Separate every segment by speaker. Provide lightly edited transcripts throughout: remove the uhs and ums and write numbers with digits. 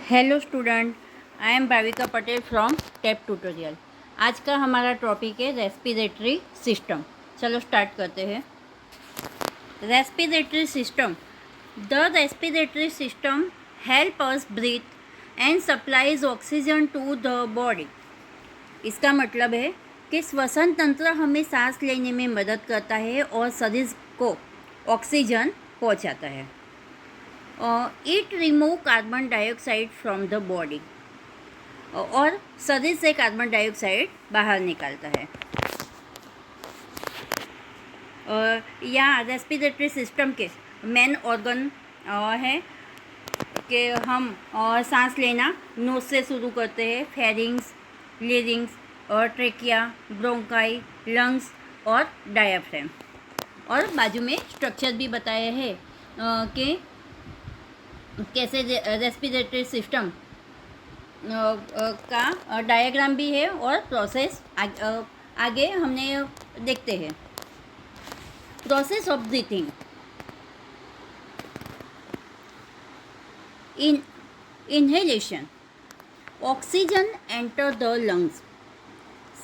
Speaker 1: Hello student, I am Bhavika Patel from tape tutorial. आज का हमारा टॉपिक है रेस्पिरेटरी सिस्टम। चलो स्टार्ट करते हैं। Respiratory system. The respiratory system help us breathe and supplies oxygen to the body. इसका मतलब है कि श्वसन तंत्र हमें सांस लेने में मदद करता है और शरीर को ऑक्सीजन पहुंचाता है। It remove carbon dioxide from the body, और शरीर से कार्बन डाइऑक्साइड बाहर निकालता है। यहाँ रेस्पिरेटरी सिस्टम के मेन ऑर्गन है कि हम सांस लेना नोज से शुरू करते हैं। फेरिंग्स, लिरिंग्स और ट्रेकिया, ब्रोंकाई, लंग्स और डायाफ्राम। और बाजू में स्ट्रक्चर भी बताया है कि कैसे रेस्पिरेटरी सिस्टम का डायग्राम भी है और प्रोसेस आगे हमने देखते हैं। Process of breathing. Inhalation, oxygen enter the lungs.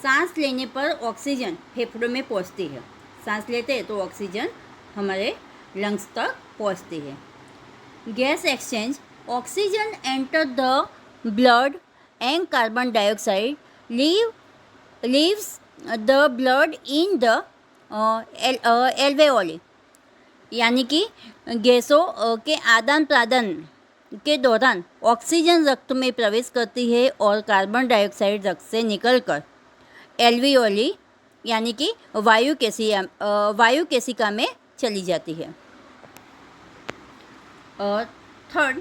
Speaker 1: सांस लेने पर ऑक्सीजन फेफड़ों में पहुंचती है। सांस लेते हैं तो ऑक्सीजन हमारे लंग्स तक पहुंचती है। Gas exchange, oxygen enter the blood and carbon dioxide leaves the blood in the alveoli. यानी कि गैसों के आदान प्रदान के दौरान ऑक्सीजन रक्त में प्रवेश करती है और कार्बन डाइऑक्साइड रक्त से निकलकर एल्वेओली यानी कि वायु केशिका में चली जाती है। और थर्ड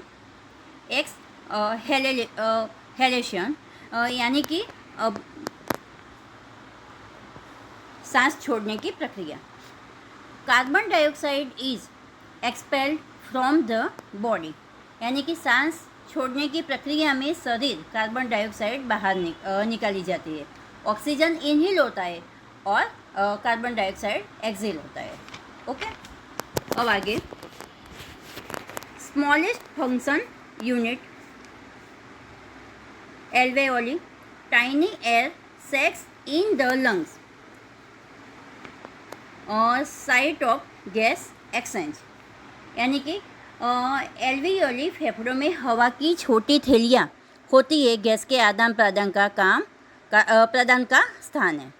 Speaker 1: एक्सहेलेशन, यानी कि सांस छोड़ने की प्रक्रिया। Carbon dioxide is expelled from the body, यानी कि सांस छोड़ने की प्रक्रिया में शरीर कार्बन डाइऑक्साइड बाहर निकाली जाती है। ऑक्सीजन इनहेल होता है और कार्बन डाइऑक्साइड एक्सहेल होता है। ओके, अब आगे smallest function unit alveoli, tiny air sacs in the lungs और साइट ऑफ गैस एक्सचेंज। यानी कि एल्वेओली फेफड़ों में हवा की छोटी थैलियाँ होती है। गैस के आदान प्रदान का स्थान है।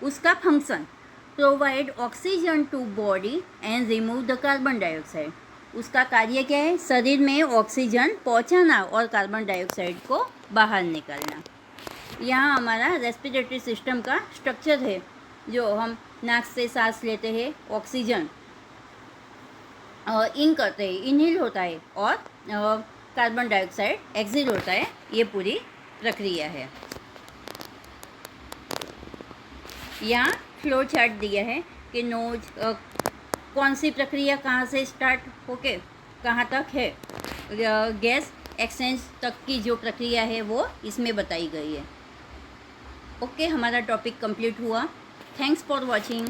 Speaker 1: उसका function provide oxygen to body and remove the carbon dioxide. उसका कार्य क्या है? शरीर में ऑक्सीजन पहुंचाना और कार्बन डाइऑक्साइड को बाहर निकालना। यहाँ हमारा रेस्पिरेटरी सिस्टम का स्ट्रक्चर है। जो हम नाक से सांस लेते हैं, ऑक्सीजन इन करते हैं, इनहेल होता है, और कार्बन डाइऑक्साइड एक्सहेल होता है। ये पूरी प्रक्रिया है। यहाँ फ्लो चार्ट दिया है कि नोज कौन सी प्रक्रिया कहाँ से स्टार्ट होके कहाँ तक है। गैस एक्सचेंज तक की जो प्रक्रिया है वो इसमें बताई गई है। ओके, हमारा टॉपिक कंप्लीट हुआ। Thanks for watching.